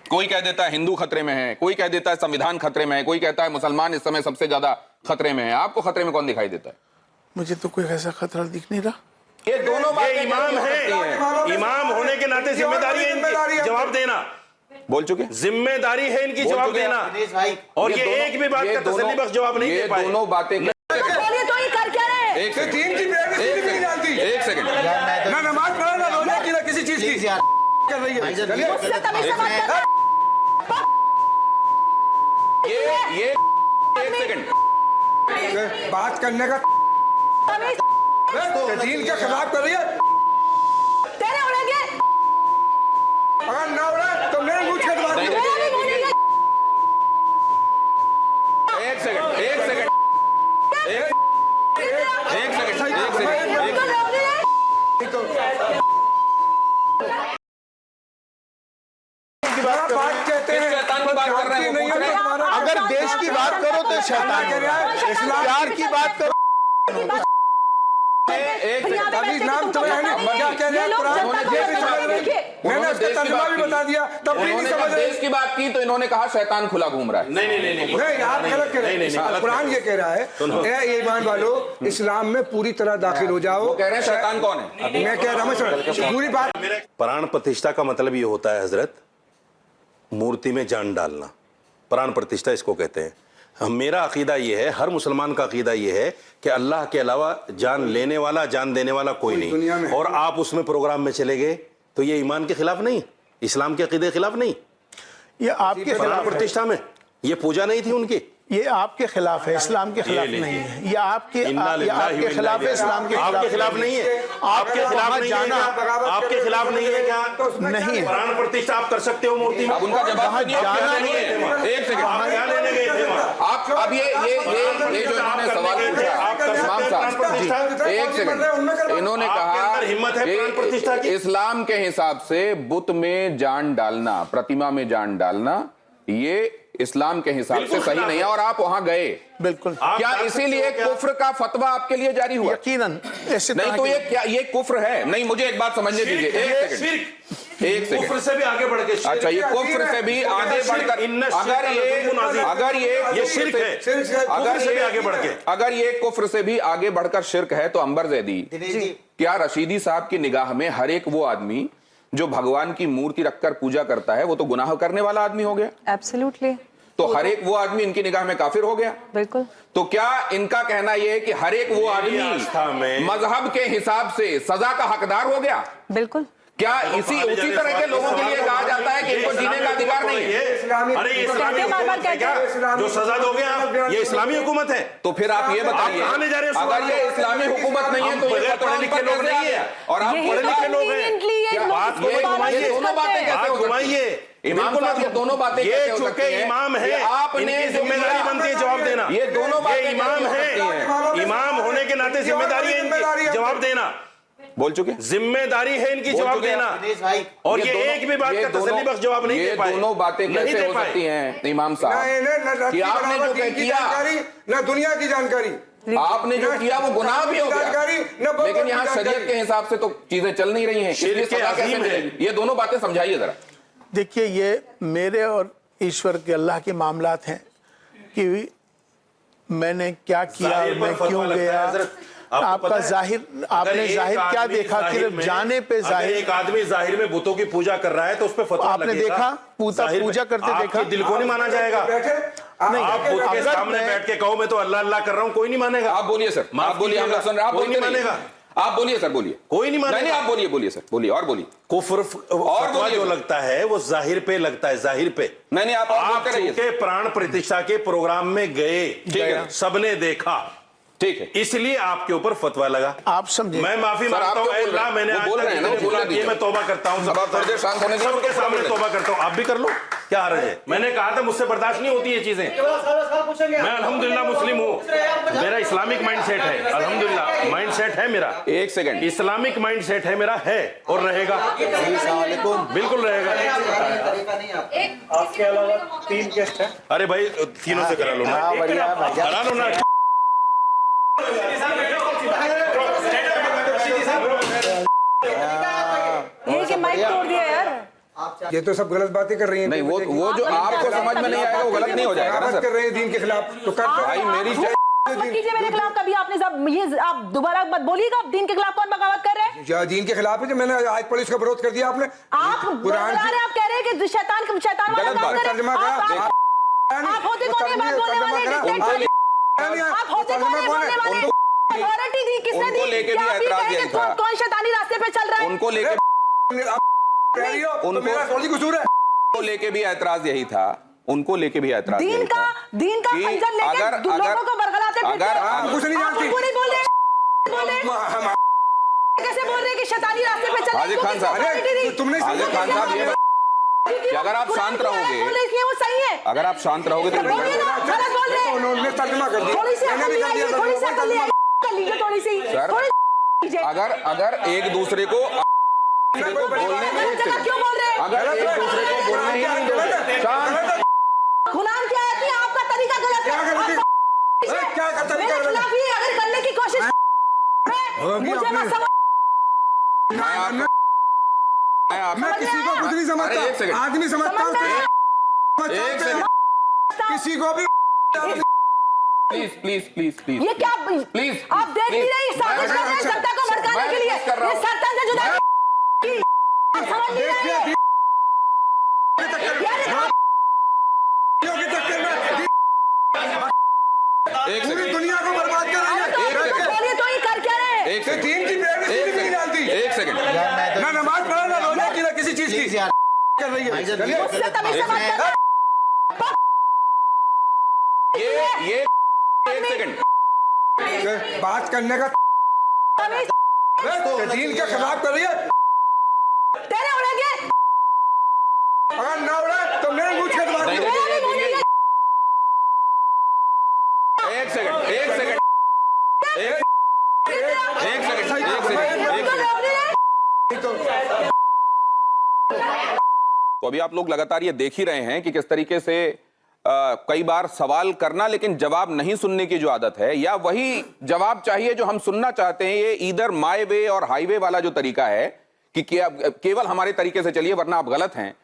कोई कह देता है हिंदू खतरे में है, कोई कह देता है संविधान खतरे में है, कोई कहता है मुसलमान इस समय सबसे ज्यादा खतरे में है। आपको खतरे में कौन दिखाई देता है? मुझे तो कोई ऐसा खतरा दिख नहीं रहा। ये दोनों बातें इमाम है, इमाम होने के नाते जिम्मेदारी है इनकी जवाब देना। बोल चुके, जिम्मेदारी है इनकी जवाब देना। और ये एक भी बात का तसल्ली बख्श जवाब नहीं दे पाए। दोनों बातें तो ही कर क्या रहे? एक सेकंड, ना नमाज पढ़ा ना रोजा की ना किसी चीज की कर रही है। ये एक सेकंड, बात करने का दीन के खिलाफ कर रही है। तेरे उड़ेंगे, अगर ना उड़ा तो मेरे मुंह के बात एक सेकंड, बात कहते हैं शैतान की बात कर रहे हैं, नहीं है तुम्हारा। अगर देश की बात करो तो शैतान हो रहा है, प्यार की बात करो। नाम तो क्या कह रहे हैं कुरान ये भी समझ रहे। मैंने उसका तर्जुमा भी बता दिया तब भी नहीं समझ रहे। देश की बात की तो इन्होंने कहा शैतान खुला घूम रहा है। नहीं आप गलत कह रहे हैं। कुरान ये कह रहा है ए ईमान वालों इस्लाम में पूरी तरह दाखिल हो जाओ। वो कह रहे हैं शैतान कौन है? मैं कह रहा हूँ पूरी बात। प्राण प्रतिष्ठा का मतलब ये होता है हजरत, मूर्ति में जान डालना। प्राण प्रतिष्ठा इसको कहते हैं। मेरा अकीदा ये है, हर मुसलमान का अकीदा ये है कि अल्लाह के अलावा जान लेने वाला जान देने वाला कोई नहीं। और आप उसमें प्रोग्राम में चले गए तो ये ईमान के खिलाफ नहीं, इस्लाम के अकीदे के खिलाफ नहीं। ये आपके प्राण प्रतिष्ठा में ये पूजा नहीं थी उनकी, ये आपके खिलाफ है, इस्लाम के खिलाफ नहीं है। ये आपके खिलाफ है, इस्लाम के आपके खिलाफ नहीं है। आपके खिलाफ नहीं है, आपके खिलाफ नहीं है क्या? नहीं है। प्राण प्रतिष्ठा आप कर सकते हो मूर्ति में। अब उनका जवाब जाना नहीं है। एक सेकंड, क्या लेने गए थे आप अब ये जो इन्होंने सवाल पूछा इमाम साहब, एक सेकंड, इन्होंने कहा हिम्मत है प्राण प्रतिष्ठा की। इस्लाम के हिसाब से बुत में जान डालना, प्रतिमा में जान डालना, ये इस्लाम के हिसाब से सही नहीं है और आप वहां गए। बिल्कुल। क्या इसीलिए कुफ्र का फतवा आपके लिए जारी हुआ? यकीनन ऐसे नहीं तो ये क्या ये कुफ्र है? नहीं, मुझे एक बात समझने दीजिए। एक सेकंड, कुफ्र से भी आगे बढ़ के, अच्छा ये कुफ्र से भी आगे बढ़कर अगर ये कुफ्र से भी आगे बढ़कर शिर्क है तो अंबर जैदी, क्या रशीदी साहब की निगाह में हर एक वो आदमी जो भगवान की मूर्ति रखकर पूजा करता है वो तो गुनाह करने वाला आदमी हो गया? एब्सोल्युटली। तो हर एक वो आदमी इनकी निगाह में काफिर हो गया? बिल्कुल। तो क्या इनका कहना यह है कि हर एक वो आदमी मजहब के हिसाब से सजा का हकदार हो गया? बिल्कुल। क्या उसी तरह के लोगों के लिए कहा जाता है कि इनको जीने का अधिकार नहीं है? अरे इस्लामी हुकूमत है क्या जो सजा दोगे आप? ये इस्लामी हुकूमत है। तो फिर आप ये बताइए, अगर ये इस्लामी हुकूमत नहीं है तो ये पढ़े लिखे लोग नहीं है और आप पढ़े लिखे लोग हैं। बात को घुमाइए, दोनों बातें कैसे हो घुमाइए इमाम साहब, ये दोनों बातें ये चूंकि इमाम है, आपने जिम्मेदारी बनती है जवाब देना। ये दोनों बातें इमाम है, इमाम होने के नाते जिम्मेदारी है इनकी जवाब देना। बोल चुके, जिम्मेदारी है इनकी जवाब देना। और ये एक भी बात का तसल्ली बख्श जवाब नहीं दे पाए। दोनों बातें कैसे हो सकती हैं इमाम साहब कि आपने जो किया ना दुनिया की जानकारी, आपने जो किया वो गुनाह भी हो गया, लेकिन यहाँ शरीयत के हिसाब से तो चीजें चल नहीं रही हैं। ये दोनों बातें समझाइए जरा। देखिए, ये मेरे और ईश्वर के अल्लाह के मामलात हैं कि मैंने क्या किया, मैं क्यों गया। आपका जाहिर, आपने जाहिर क्या देखा कि जाने पे जाहिर, एक आदमी जाहिर में बुतों की पूजा कर रहा है तो उस पे फतवा आपने देखा, पूजा करते देखा, दिल को नहीं माना जाएगा। नहीं, आप बुत के सामने बैठ के कहो मैं तो अल्लाह अल्लाह कर रहा हूँ, कोई नहीं मानेगा। आप बोलिए सर, आप बोलिए, हम लोग सुन रहे हैं, आप बोलिए, मानेगा। आप बोलिए सर, बोलिए, कोई नहीं मानेगा। नहीं, आप बोलिए सर, बोलिए और बोलिए। कुफ्र और जो लगता है वो जाहिर पे लगता है, जाहिर पे। नहीं, आप चूंकि प्राण प्रतिष्ठा के प्रोग्राम में गए, सबने देखा, ठीक है, इसलिए आपके ऊपर फतवा लगा। आप समझे, मैं माफी मांगता हूं, अल्लाह मैंने मैं तौबा करता हूं, सबके सामने तौबा करता हूं, आप भी कर लो, क्या हर्ज है? मैंने कहा था मुझसे बर्दाश्त नहीं होती ये चीजें। मैं अल्हम्दुलिल्लाह मुस्लिम हूँ, मेरा इस्लामिक माइंड सेट है, अल्हम्दुलिल्लाह माइंड सेट है मेरा। एक सेकंड, इस्लामिक माइंड सेट है मेरा, है और रहेगा, बिल्कुल रहेगा। आपके अलावा 3 गेस्ट हैं। अरे भाई तीनों से करा लो ना, करा लो ना। ये कि माइक तोड़ दिया यार। ये तो सब गलत बातें कर रही हैं। नहीं, वो जो आपको समझ में नहीं आएगा वो गलत नहीं हो जाएगा ना बात सर। कर रहे हैं दीन के खिलाफ, तो कर भाई मेरी मत कीजिए मेरे खिलाफ कभी। आपने सब ये आप दोबारा मत बोलिएगा। दीन के खिलाफ कौन बगावत कर रहे हैं? जो दीन के खिलाफ है, जो मैंने आज पुलिस का विरोध कर दिया आपने। आप कुरान आप कह रहे हैं कि शैतान वाला गलत काम बात। कर रहे तर्जुमा हैं। करा। आप होते कौन है बात बोलने वाले? आप होते कौन है बोलने वाले? अथॉरिटी दी किसने दी? उनको लेके भी क्या आप ये ऐतराज कहें यही कि था। कौन शैतानी रास्ते पे चल रहा है? उनको लेके मेरा थोड़ी कसूर है। लेके भी ऐतराज यही था, उनको लेके भी ऐतराज दीन यही का था कि खंजर लेके अगर लोगों को बरगलाते फिरते हैं। आप कुछ नहीं जानती। आप नहीं बोल रहे कैसे बोल रहे हैं कि शैतानी रास्ते पे चल रहे हैं? हाजिर खान साहब, अरे तुमने हाजिर खान साहब ये कि अगर आप शांत रहोगे, इसलिए वो सही है। अगर आप शांत रहोगे तो बोलिए ना, गलत बोल रहे हैं। उन्होंने तर्जुमा कर दिया। थोड़ी सी मैंने अकल भी कर आइए, दिया थोड़ी सी तर्जुमा। अकल आइए, कर लीजिए थोड़ी सी। सर, थोड़ी सी अगर एक दूसरे को बोलने गलत जगह क्यों बोल रहे हैं? अगर एक दूसरे को बोलने ही नहीं दोगे, शांत। गुलाम क्या है कि आपका तरीका गलत क्या है। गलती? आप क्या करता मेरे खिलाफ ही अगर करने की कोशिश मुझे मत समझ। मैं किसी को कुछ नहीं अरे एक समझता। सेकंड। आदमी समझता हूँ। एक सेकंड, किसी को भी प्लीज प्लीज प्लीज प्लीज ये क्या प्लीज आप देख नहीं रहे? ये साजिश कर रहे हैं जनता को भड़काने के लिए। ये सरकार से जुदा आप समझ नहीं रहे हैं? एक पूरी सेकंड, दुनिया को बर्बाद कर रही है। बोलिए तो ये कर क्या रहे हैं? एक ये सेकंड, दीन की बेइज्जती भी नहीं जानती। एक सेकंड। ना नमाज पढ़ा, ना रोजा की, ना किसी चीज की कर रही है। चलिए। मुझसे तभी से बात कर ये एक सेकंड, बात करने का दीन के खिलाफ कर रही है। तेरे उड़ेंगे। अगर ना उड़ा तो मेरे मुझ के नहीं, बात नहीं, एक सेकंड, एक सेकंड, एक सेकंड। तो अभी आप लोग लगातार ये देख ही रहे हैं कि किस तरीके से कई बार सवाल करना लेकिन जवाब नहीं सुनने की जो आदत है, या वही जवाब चाहिए जो हम सुनना चाहते हैं, ये इधर माय वे और हाईवे वाला जो तरीका है कि केवल हमारे तरीके से चलिए वरना आप गलत हैं,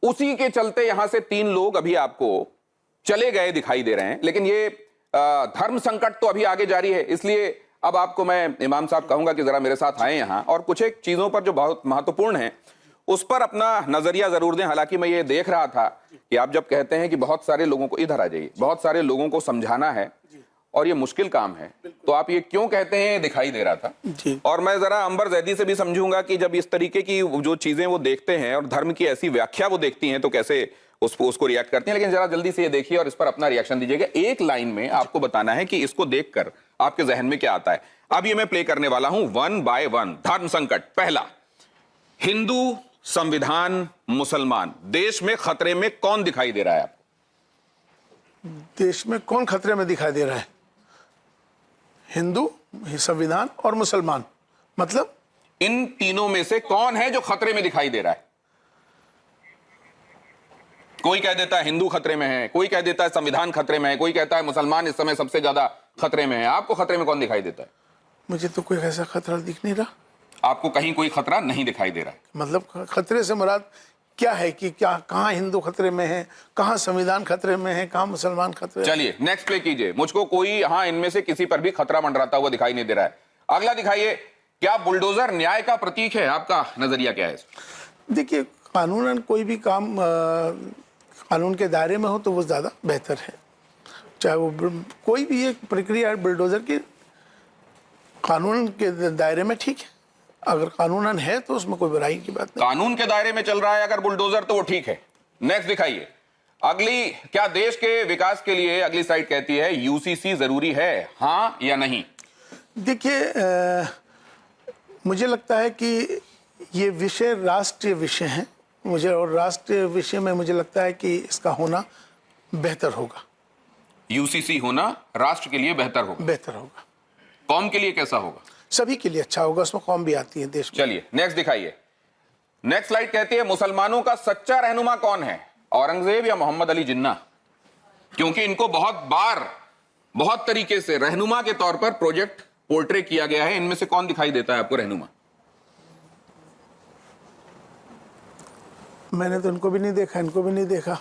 उसी के चलते यहां से 3 लोग अभी आपको चले गए दिखाई दे रहे हैं। लेकिन ये धर्म संकट तो अभी आगे जारी है, इसलिए अब आपको मैं इमाम साहब कहूंगा कि जरा मेरे साथ आए यहां और कुछ एक चीजों पर जो बहुत महत्वपूर्ण है उस पर अपना नजरिया जरूर दें। हालांकि मैं ये देख रहा था कि आप जब कहते हैं कि बहुत सारे लोगों को, इधर आ जाइए, बहुत सारे लोगों को समझाना है और ये मुश्किल काम है, तो आप ये क्यों कहते हैं दिखाई दे रहा था जी। और मैं जरा अंबर जैदी से भी समझूंगा कि जब इस तरीके की जो चीजें वो देखते हैं और धर्म की ऐसी व्याख्या वो देखती हैं तो कैसे उसको रिएक्ट करती हैं। लेकिन जरा जल्दी से ये देखिए और इस पर अपना रिएक्शन दीजिएगा। एक लाइन में आपको बताना है कि इसको देखकर आपके जहन में क्या आता है। अब ये मैं प्ले करने वाला हूं 1 by 1। धर्म संकट पहला, हिंदू, संविधान, मुसलमान, देश में खतरे में कौन दिखाई दे रहा है आपको? देश में कौन खतरे में दिखाई दे रहा है? हिंदू, संविधान और मुसलमान। मतलब इन तीनों में से कौन है जो खतरे में दिखाई दे रहा है? कोई कह देता है हिंदू खतरे में है, कोई कह देता है संविधान खतरे में है, कोई कहता है मुसलमान इस समय सबसे ज्यादा खतरे में है। आपको खतरे में कौन दिखाई देता है? मुझे तो कोई ऐसा खतरा दिख नहीं रहा। आपको कहीं कोई खतरा नहीं दिखाई दे रहा है। मतलब खतरे से मुराद क्या है कि क्या कहाँ हिंदू खतरे में है, कहाँ संविधान खतरे में है, कहाँ मुसलमान खतरे में? चलिए नेक्स्ट प्ले कीजिए। मुझको कोई हाँ इनमें से किसी पर भी खतरा मंडराता हुआ दिखाई नहीं दे रहा है। अगला दिखाइए। क्या बुलडोजर न्याय का प्रतीक है? आपका नजरिया क्या है? देखिए, कानूनन कोई भी काम कानून के दायरे में हो तो वो ज़्यादा बेहतर है। चाहे वो कोई भी एक प्रक्रिया है बुलडोजर की, कानून के दायरे में ठीक है। अगर कानूनन है तो उसमें कोई बुराई की बात नहीं। कानून के दायरे में चल रहा है अगर बुलडोजर तो वो ठीक है। नेक्स्ट दिखाइए। अगली, क्या देश के विकास के लिए अगली साइड कहती है यूसीसी जरूरी है, हाँ या नहीं? देखिए, मुझे लगता है कि ये विषय राष्ट्रीय विषय है मुझे, और राष्ट्रीय विषय में मुझे लगता है कि इसका होना बेहतर होगा। यूसीसी होना राष्ट्र के लिए बेहतर होगा। बेहतर होगा। कौम के लिए कैसा होगा? सभी के लिए अच्छा होगा, उसमें कौम भी आती है देश में। चलिए नेक्स्ट दिखाइए। नेक्स्ट स्लाइड कहती है मुसलमानों का सच्चा रहनुमा कौन है, औरंगजेब या मोहम्मद अली जिन्ना? क्योंकि इनको बहुत बार बहुत तरीके से रहनुमा के तौर पर प्रोजेक्ट पोर्ट्रे किया गया है। इनमें से कौन दिखाई देता है आपको रहनुमा? मैंने तो इनको भी नहीं देखा, इनको भी नहीं देखा,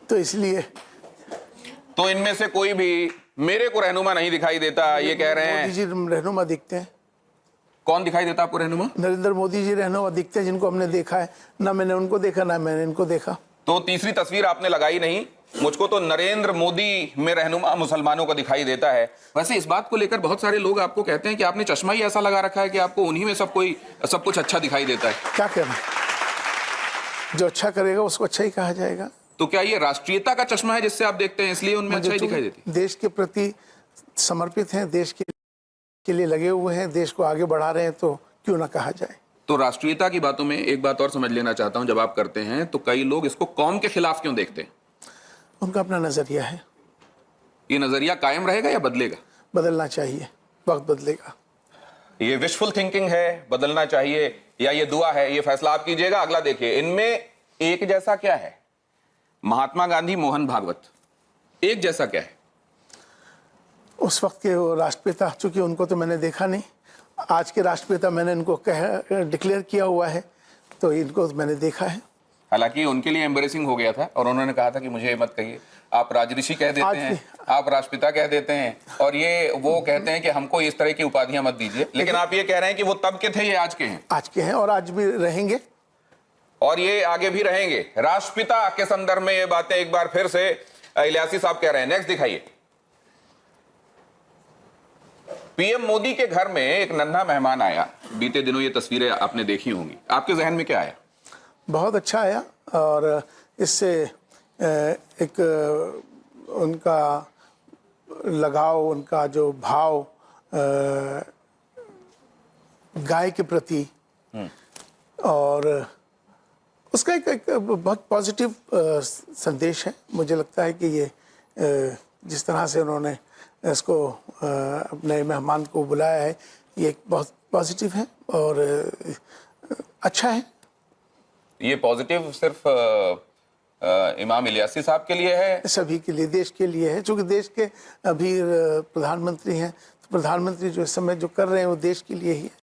तो इसलिए तो इनमें से कोई भी मेरे को रहनुमा नहीं दिखाई देता, ये कह रहे मोदी हैं। जी रहनुमा दिखते हैं। कौन दिखाई देता आपको रहनुमा? नरेंद्र मोदी जी रहनुमा दिखते हैं, जिनको हमने देखा है। ना मैंने उनको देखा, ना मैंने इनको देखा। तो तीसरी तस्वीर आपने लगाई नहीं। मुझको तो नरेंद्र मोदी में रहनुमा मुसलमानों को दिखाई देता है। वैसे इस बात को लेकर बहुत सारे लोग आपको कहते हैं कि आपने चश्मा ही ऐसा लगा रखा है कि आपको उन्हीं में सब कुछ अच्छा दिखाई देता है। क्या करना, जो अच्छा करेगा उसको अच्छा ही कहा जाएगा। तो क्या ये राष्ट्रीयता का चश्मा है जिससे आप देखते हैं, इसलिए उनमें अच्छा ही दिखाई देती है? देश के प्रति समर्पित हैं, देश के लिए लगे हुए हैं, देश को आगे बढ़ा रहे हैं, तो क्यों ना कहा जाए। तो राष्ट्रीयता की बातों में एक बात और समझ लेना चाहता हूं, जब आप करते हैं तो कई लोग इसको कौम के खिलाफ क्यों देखते हैं? उनका अपना नजरिया है, ये नजरिया कायम रहेगा या बदलेगा? बदलना चाहिए, वक्त बदलेगा। ये विशफुल थिंकिंग है, बदलना चाहिए, या ये दुआ है? ये फैसला आप कीजिएगा। अगला देखिए, इनमें एक जैसा क्या है? महात्मा गांधी, मोहन भागवत, एक जैसा क्या है? उस वक्त के वो राष्ट्रपिता, चूंकि उनको तो मैंने देखा नहीं, आज के राष्ट्रपिता मैंने इनको डिक्लेयर किया हुआ है, तो इनको मैंने देखा है। हालांकि उनके लिए एम्बरेसिंग हो गया था और उन्होंने कहा था कि मुझे मत कहिए, आप राजऋषि कह देते हैं, आप राष्ट्रपिता कह देते हैं, और ये वो कहते हैं कि हमको इस तरह की उपाधियां मत दीजिए। लेकिन आप ये कह रहे हैं कि वो तब के थे, ये आज के हैं। आज के हैं और आज भी रहेंगे, और ये आगे भी रहेंगे। राष्ट्रपिता के संदर्भ में ये बातें एक बार फिर से इलियासी साहब कह रहे हैं। नेक्स्ट दिखाइए। पीएम मोदी के घर में एक नन्हा मेहमान आया। बीते दिनों ये तस्वीरें आपने देखी होंगी, आपके जहन में क्या आया? बहुत अच्छा आया, और इससे एक उनका लगाव, उनका जो भाव गाय के प्रति, और उसका एक बहुत पॉजिटिव संदेश है। मुझे लगता है कि ये जिस तरह से उन्होंने इसको अपने मेहमान को बुलाया है, ये एक बहुत पॉजिटिव है और अच्छा है। ये पॉजिटिव सिर्फ इमाम इलियासी साहब के लिए है? सभी के लिए, देश के लिए है। चूंकि देश के अभी प्रधानमंत्री हैं, तो प्रधानमंत्री जो इस समय जो कर रहे हैं वो देश के लिए ही है।